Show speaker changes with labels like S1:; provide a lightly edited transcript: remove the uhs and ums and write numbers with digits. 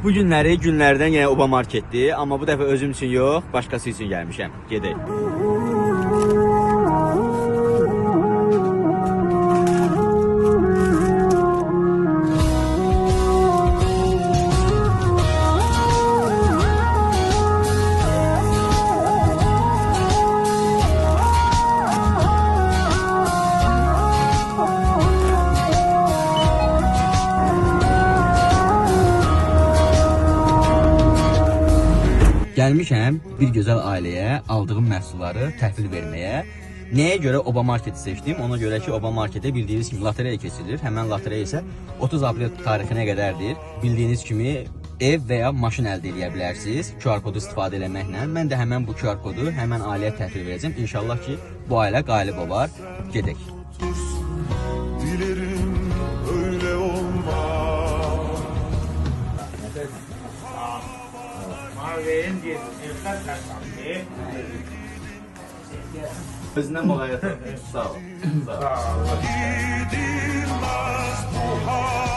S1: Bu günləri günlərdən yenə Oba marketdir, amma bu dəfə özüm üçün yox, başqası üçün gəlmişəm. Gedək. Gəlmişəm bir gözəl ailəyə aldığım məhsulları təhvil verməyə. Nəyə görə Oba marketi seçdim? Ona görə ki, Oba marketdə bildiyiniz kimi lotereya keçirilir. Həmən lotereya isə 30 aprel tarixinə qədərdir. Bildiyiniz kimi ev və ya maşın əldə edə bilərsiniz QR kodu istifadə etməklə. Mən də həmən bu QR kodu həmən ailəyə təhvil verəcəm. İnşallah ki, bu ailə qalib olar. Gedək.
S2: Dilerim öyle olmaz.
S1: Özündən muğayyət. Sağ ol.
S2: Gidilmez bu hal.